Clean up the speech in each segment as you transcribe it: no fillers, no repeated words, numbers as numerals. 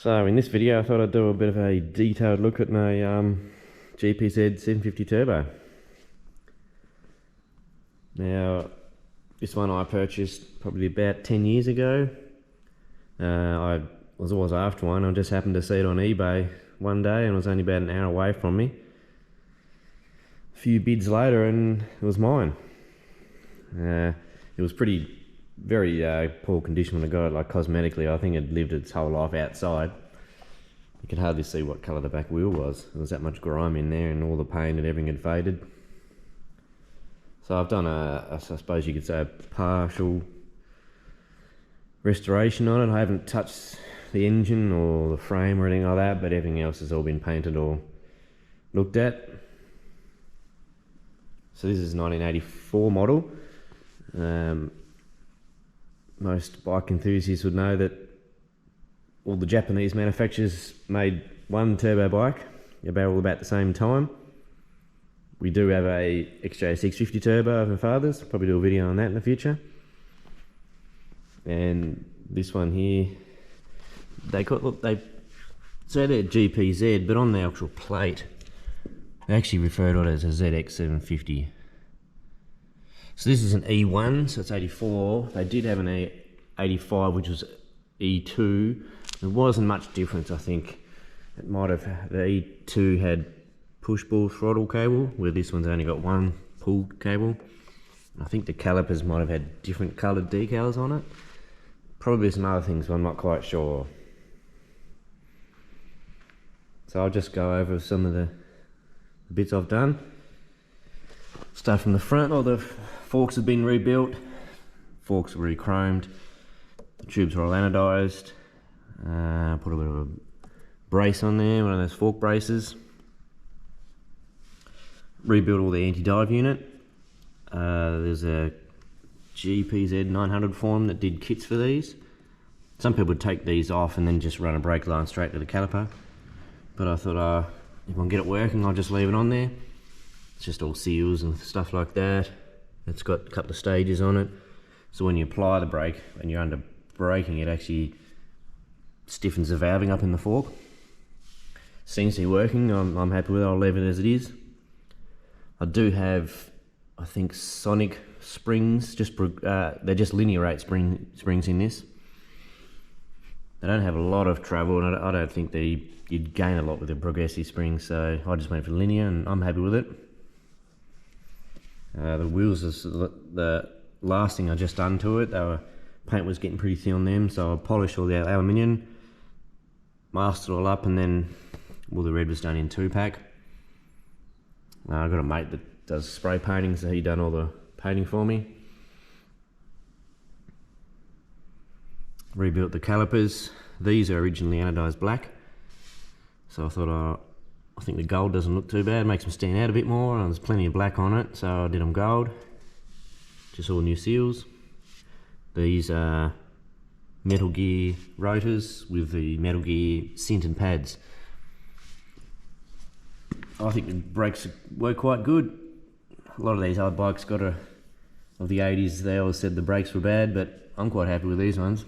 So in this video I thought I'd do a bit of a detailed look at my GPZ 750 turbo. Now this one I purchased probably about 10 years ago. I was always after one. I just happened to see it on eBay one day and it was only about an hour away from me. A few bids later and it was mine. It was very poor condition when I got it, like cosmetically. I think it lived its whole life outside. You could hardly see what colour the back wheel was. There was that much grime in there and all the paint and everything had faded. So I've done I suppose you could say, a partial restoration on it. I haven't touched the engine or the frame or anything like that, but everything else has all been painted or looked at. So this is 1984 model. Most bike enthusiasts would know that all the Japanese manufacturers made one turbo bike all about the same time. We do have a XJ650 turbo of my father's. Probably do a video on that in the future. And this one here, they say they're GPZ, but on the actual plate they actually refer to it as a ZX750. So this is an E1, so it's 84. They did have an 85, which was E2. There wasn't much difference, I think. It might have, the E2 had push-pull throttle cable, where this one's only got one pull cable. I think the calipers might have had different coloured decals on it. Probably some other things, but I'm not quite sure. So I'll just go over some of the bits I've done. Start from the front. All the forks have been rebuilt. Forks were re-chromed. The tubes are all anodised. Put a bit of a brace on there, one of those fork braces. Rebuilt all the anti-dive unit. There's a GPZ 900 form that did kits for these. Some people would take these off and then just run a brake line straight to the caliper. But I thought if I can get it working, I'll just leave it on there. It's just all seals and stuff like that. It's got a couple of stages on it. So when you apply the brake and you're under braking, it actually stiffens the valving up in the fork. Seems to be working. I'm happy with it. I'll leave it as it is. I do have, I think, Sonic springs. They're just linear rate springs in this. They don't have a lot of travel, and I don't think you'd gain a lot with the progressive springs. So I just went for linear, and I'm happy with it. The wheels is the last thing I just done to it. Paint was getting pretty thin on them, so I polished all the aluminium, masked it all up, and then all the red was done in 2-pack. I've got a mate that does spray painting, so he done all the painting for me. Rebuilt the calipers. These are originally anodised black, so I thought I think the gold doesn't look too bad, makes them stand out a bit more, and there's plenty of black on it, so I did them gold. Just all new seals. These are Metal Gear rotors with the Metal Gear sintered pads. I think the brakes work quite good. A lot of these other bikes of the 80s, they always said the brakes were bad, but I'm quite happy with these ones.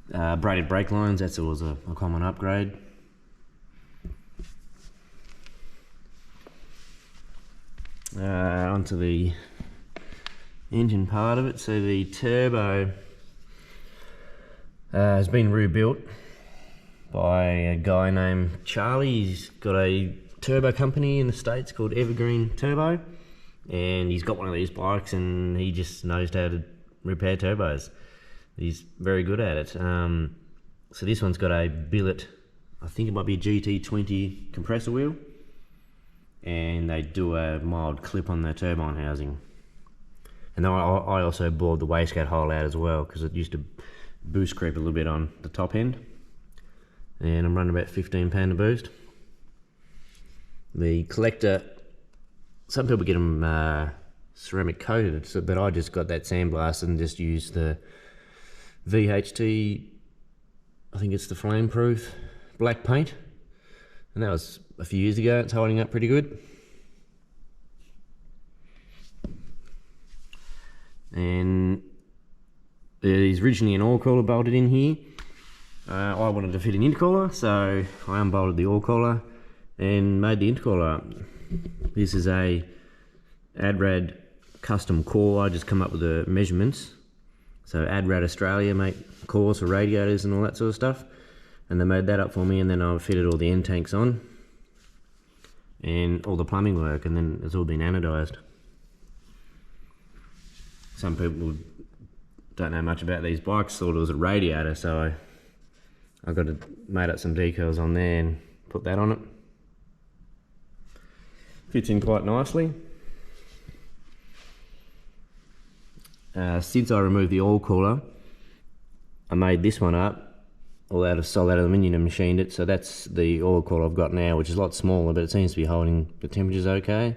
Braided brake lines, that's always a common upgrade. Onto the engine part of it. So the turbo has been rebuilt by a guy named Charlie. He's got a turbo company in the States called Evergreen Turbo, and he's got one of these bikes and he just knows how to repair turbos. He's very good at it. So this one's got a billet, I think it might be a GT20 compressor wheel, and they do a mild clip on the turbine housing. And I also bored the wastegate hole out as well, because it used to boost creep a little bit on the top end. And I'm running about 15 pound of boost. The collector, some people get them ceramic coated, but I just got that sandblasted and just used the VHT, I think it's the flameproof black paint, and that was a few years ago. It's holding up pretty good. And there's originally an oil cooler bolted in here. I wanted to fit an intercooler, so I unbolted the oil cooler and made the intercooler up. This is a Adrad custom core. I just come up with the measurements. So Adrad Australia make cores for radiators and all that sort of stuff, and they made that up for me, and then I fitted all the end tanks on and all the plumbing work, and then it's all been anodized. Some people don't know much about these bikes, thought it was a radiator, so I made up some decals on there and put that on it. Fits in quite nicely. Since I removed the oil cooler, I made this one up all out of solid aluminium and machined it, so that's the oil cooler I've got now, which is a lot smaller, but it seems to be holding the temperatures okay.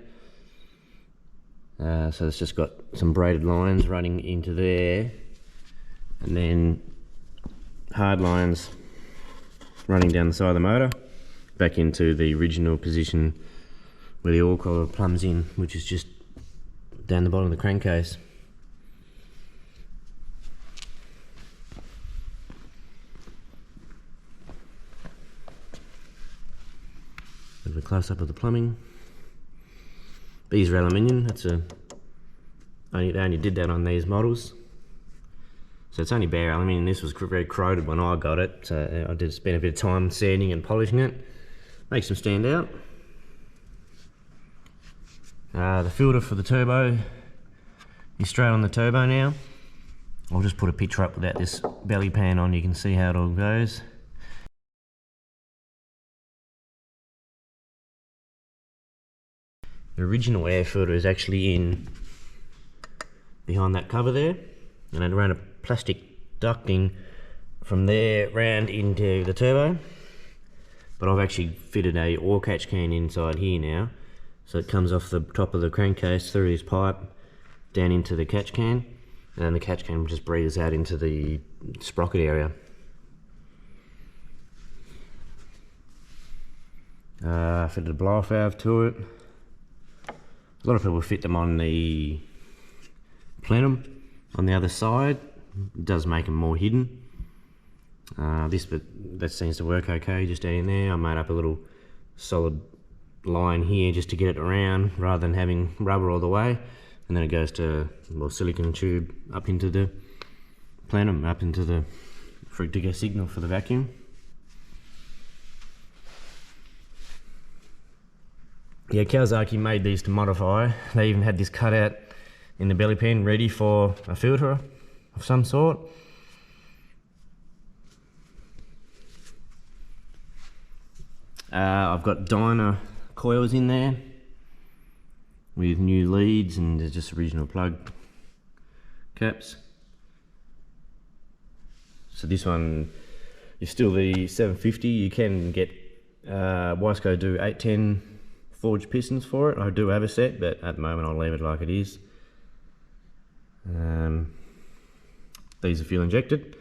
So it's just got some braided lines running into there, and then hard lines running down the side of the motor back into the original position where the oil cooler plumbs in, which is just down the bottom of the crankcase. Bit of a close up of the plumbing. These are aluminium. They only did that on these models. So it's only bare aluminium. This was very corroded when I got it, so I did spend a bit of time sanding and polishing it. Makes them stand out. The filter for the turbo is straight on the turbo now. I'll just put a picture up without this belly pan on, you can see how it all goes. The original air filter is actually in behind that cover there, and I ran a plastic ducting from there round into the turbo, but I've actually fitted a oil catch can inside here now, so it comes off the top of the crankcase through this pipe down into the catch can, and then the catch can just breathes out into the sprocket area. Fitted a blow off valve to it. A lot of people fit them on the plenum on the other side. It does make them more hidden. But that seems to work okay just down there. I made up a little solid line here just to get it around rather than having rubber all the way, and then it goes to a silicone tube up into the plenum, up into the for it to get signal for the vacuum. Yeah, Kawasaki made these to modify. They even had this cutout in the belly pan ready for a filter of some sort. I've got Dyna coils in there with new leads and just original plug caps. So this one is still the 750. You can get Wiseco do 810 forged pistons for it. I do have a set, but at the moment I'll leave it like it is. These are fuel injected,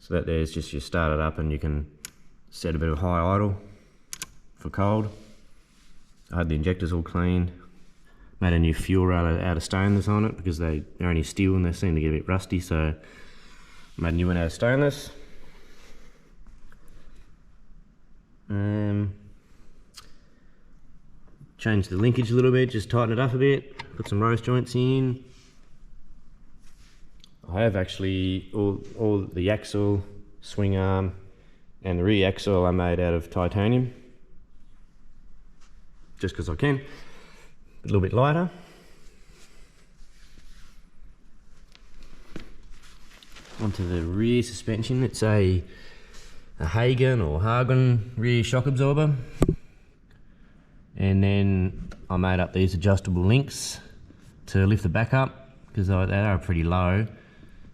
so that there's just you start it up and you can set a bit of high idle for cold. I had the injectors all cleaned. Made a new fuel rail out of stainless on it because they're only steel and they seem to get a bit rusty, so made a new one out of stainless. Changed the linkage a little bit, just tighten it up a bit, put some rose joints in. I have actually all the axle, swing arm and the rear axle I made out of titanium, just because I can. A little bit lighter. Onto the rear suspension. It's a Hagen or Hagen rear shock absorber. And then I made up these adjustable links to lift the back up because they are pretty low.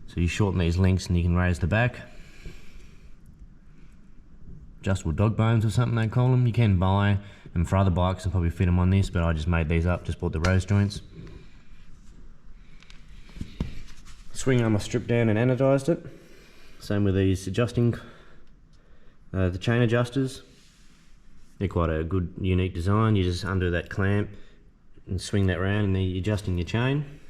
So you shorten these links and you can raise the back. Adjustable dog bones or something they call them. You can buy them for other bikes and probably fit them on this, but I just made these up, just bought the rose joints. Swing arm I stripped down and anodized it. Same with these adjusting, the chain adjusters. They're quite a good unique design. You just undo that clamp and swing that round and then you're adjusting your chain.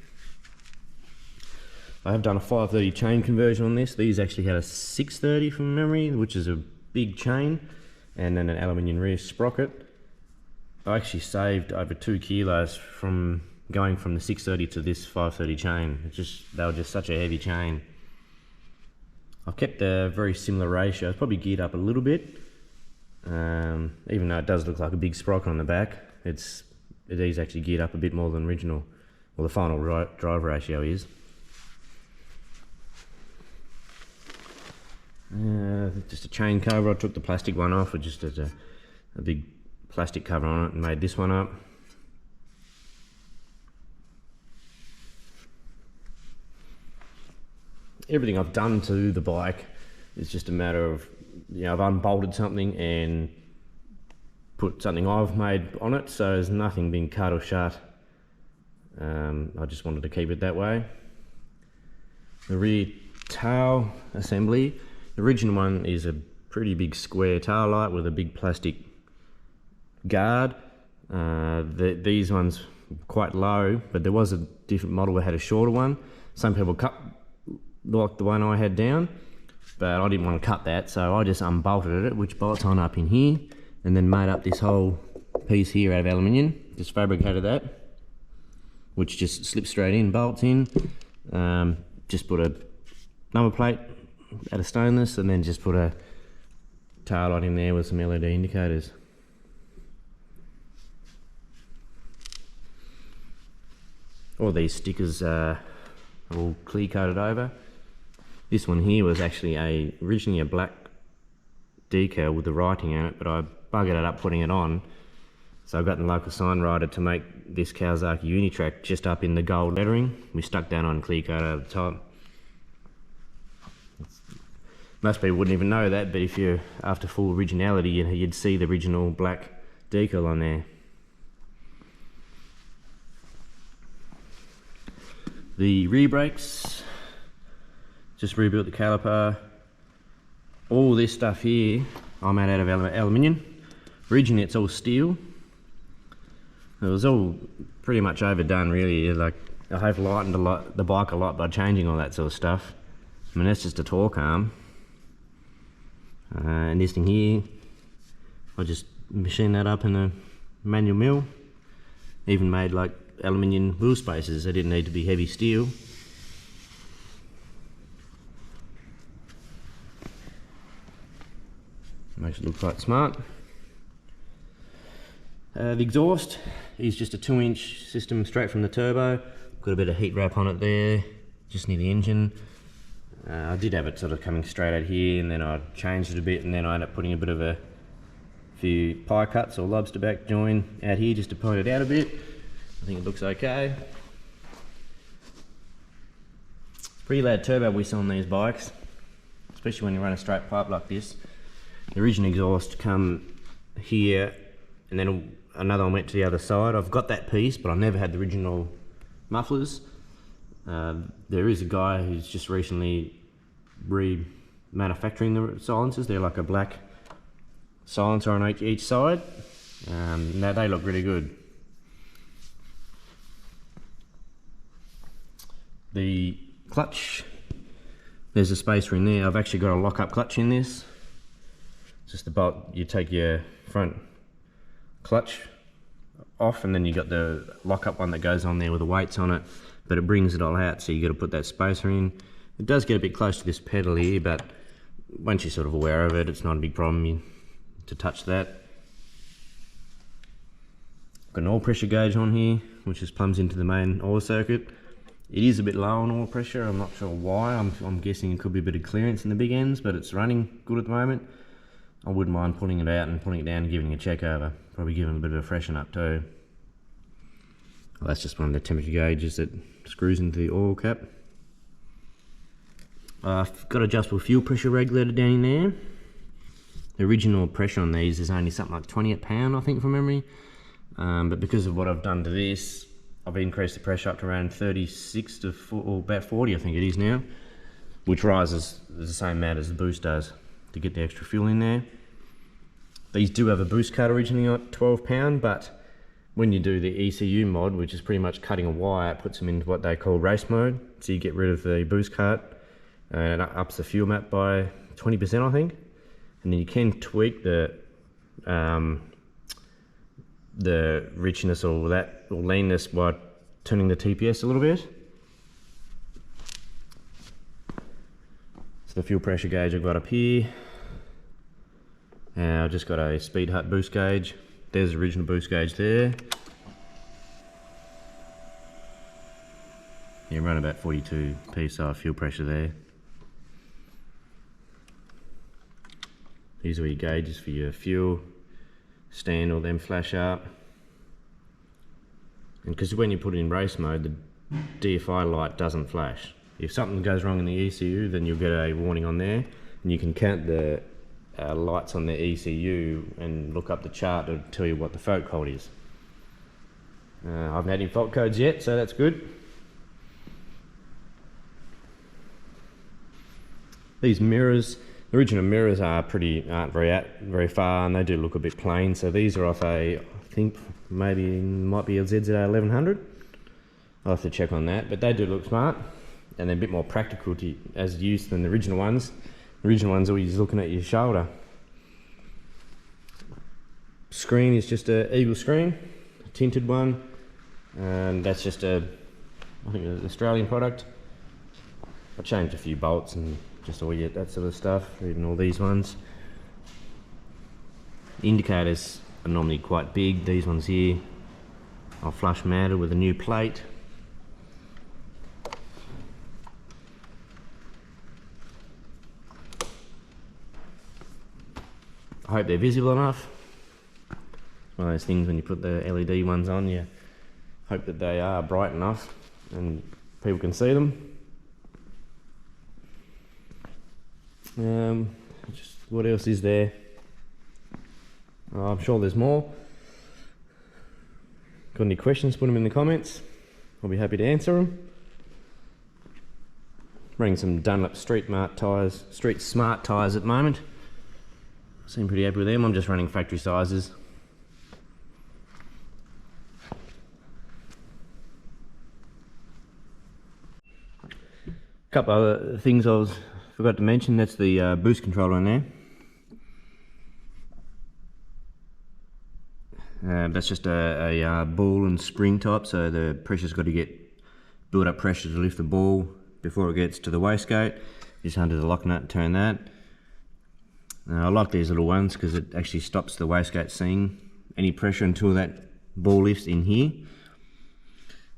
I have done a 530 chain conversion on this. These actually had a 630 from memory, which is a big chain, and then an aluminium rear sprocket. I actually saved over 2 kilos from going from the 630 to this 530 chain. They were just such a heavy chain. I've kept a very similar ratio. It's probably geared up a little bit, even though it does look like a big sprocket on the back. It is actually geared up a bit more than original, well, the final drive ratio is. Just a chain cover. I took the plastic one off. It just has a big plastic cover on it and made this one up. Everything I've done to the bike is just a matter of, I've unbolted something and put something I've made on it, so there's nothing been cut or shut. I just wanted to keep it that way. The rear tail assembly, the original one is a pretty big square tail light with a big plastic guard. These ones were quite low, but there was a different model that had a shorter one. Some people cut like the one I had down, but I didn't want to cut that, so I just unbolted it, which bolts on up in here, and then made up this whole piece here out of aluminium. Just fabricated that, which just slips straight in, bolts in. Just put a number plate out of stainless, and then just put a tail light in there with some LED indicators. All these stickers are all clear coated over. This one here was actually originally a black decal with the writing on it, but I buggered it up putting it on. So I got the local sign writer to make this Kawasaki Unitrack just up in the gold lettering. We stuck that on clear coat over the top. Most people wouldn't even know that, but if you're after full originality, you'd see the original black decal on there. The rear brakes, just rebuilt the caliper. All this stuff here I made out of aluminium. Originally it's all steel. It was all pretty much overdone really. Like, I have lightened the bike a lot by changing all that sort of stuff. I mean, that's just a torque arm. And this thing here, I just machined that up in a manual mill. Even made like aluminium wheel spacers. They didn't need to be heavy steel. Makes it look quite smart. The exhaust is just a 2-inch system straight from the turbo. Got a bit of heat wrap on it there, just near the engine. I did have it sort of coming straight out here, and then I changed it a bit, and then I ended up putting a bit of a few pie cuts or lobster back join out here just to point it out a bit. I think it looks okay. Pretty loud turbo whistle on these bikes, especially when you run a straight pipe like this. The original exhaust come here, and then another one went to the other side. I've got that piece, but I've never had the original mufflers. There is a guy who's just recently remanufacturing the silencers. They're like a black silencer on each side. Now they look really good. The clutch, there's a spacer in there. I've actually got a lock-up clutch in this. It's just the bolt. You take your front clutch off, and then you got the lock-up one that goes on there with the weights on it, but it brings it all out, so you got to put that spacer in. It does get a bit close to this pedal here, but once you're sort of aware of it, it's not a big problem to touch that. Got an oil pressure gauge on here, which just plumbs into the main oil circuit. It is a bit low on oil pressure. I'm not sure why. I'm guessing it could be a bit of clearance in the big ends, but it's running good at the moment. I wouldn't mind pulling it out and pulling it down and giving it a check over. Probably giving it a bit of a freshen up too. Well, that's just one of the temperature gauges that screws into the oil cap. I've got adjustable fuel pressure regulator down in there. The original pressure on these is only something like 20 a pound, I think, from memory. But because of what I've done to this, I've increased the pressure up to around 36 to or about 40, I think it is now, which rises the same amount as the boost does to get the extra fuel in there. These do have a boost cut originally at 12 pound, but when you do the ECU mod, which is pretty much cutting a wire, it puts them into what they call race mode. So you get rid of the boost cut, and it ups the fuel map by 20%, I think. And then you can tweak the richness or leanness by turning the TPS a little bit. So the fuel pressure gauge I've got up here. And I've just got a Speed Hut boost gauge. There's the original boost gauge there. You run about 42 psi fuel pressure there. These are your gauges for your fuel stand, or them flash up. And because when you put it in race mode, the DFI light doesn't flash. If something goes wrong in the ECU, then you'll get a warning on there, and you can count the lights on the ECU and look up the chart to tell you what the fault code is. I haven't had any fault codes yet, so that's good. These mirrors, the original mirrors aren't very far, and they do look a bit plain. So these are off a, I think might be a ZZA 1100. I'll have to check on that, but they do look smart, and they're a bit more practical as used than the original ones. The original ones are always looking at your shoulder. Screen is just a Eagle screen, a tinted one, and that's just I think an Australian product. I changed a few bolts and just all that sort of stuff, even all these ones. The indicators are normally quite big. These ones here are flush mounted with a new plate. I hope they're visible enough. It's one of those things when you put the LED ones on, you hope that they are bright enough and people can see them. Just what else is there? I'm sure there's more. Got any questions, put them in the comments. I'll be happy to answer them. Running some Dunlop Street Smart tyres at the moment. Seem pretty happy with them. I'm just running factory sizes. A couple other things I forgot to mention. That's the boost controller in there. That's just a ball and spring type, so the pressure's got to build up pressure to lift the ball before it gets to the wastegate. Just undo the lock nut and turn that. I like these little ones because it actually stops the wastegate seeing any pressure until that ball lifts in here.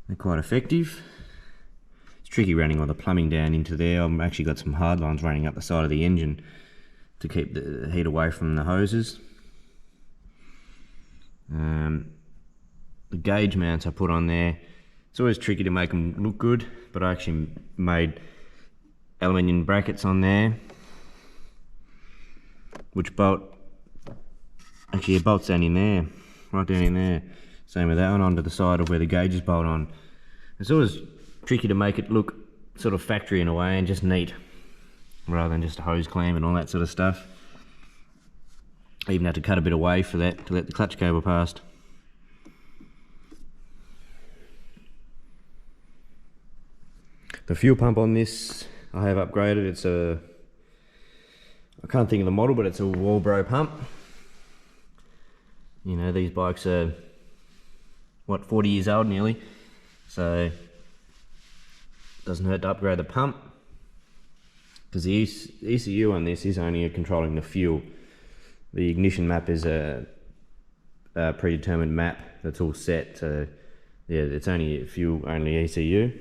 They're quite effective. It's tricky running all the plumbing down into there. I've actually got some hard lines running up the side of the engine to keep the heat away from the hoses. The gauge mounts I put on there, it's always tricky to make them look good, but I actually made aluminium brackets on there, which actually it bolts down in there, right down in there. Same with that one, onto the side of where the gauges bolt on. It's always tricky to make it look sort of factory in a way and just neat, rather than just a hose clamp and all that sort of stuff. I even had to cut a bit away for that to let the clutch cable past. The fuel pump on this I have upgraded. It's I can't think of the model, but it's a Walbro pump. You know, these bikes are, what, 40 years old nearly, so it doesn't hurt to upgrade the pump, because the ECU on this is only controlling the fuel. The ignition map is a predetermined map that's all set, so yeah, it's only fuel only ECU.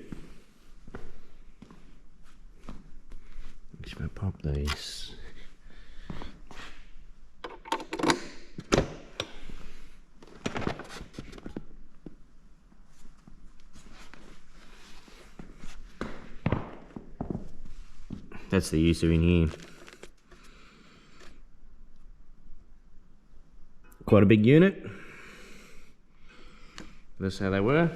Just gonna pop these. That's the ECU in here. Quite a big unit. That's how they were.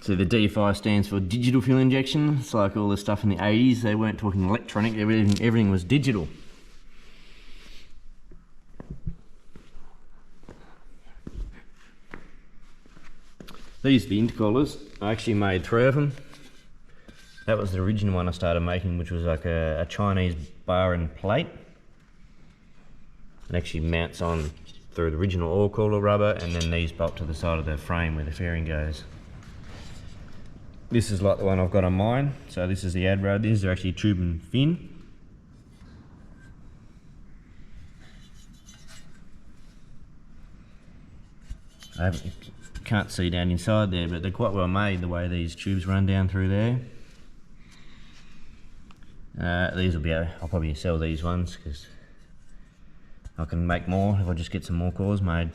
So the DFI stands for digital fuel injection. It's like all the stuff in the 80s. They weren't talking electronic, everything was digital. These are the intercoolers. I actually made 3 of them. That was the original one I started making, which was like a Chinese bar and plate. It actually mounts on through the original oil cooler rubber, and then these bolt to the side of the frame where the fairing goes. This is like the one I've got on mine. So this is the ad rod. These are actually tube and fin. Can't see down inside there, but they're quite well made the way these tubes run down through there. These will be, I'll probably sell these ones because I can make more if I just get some more cores made.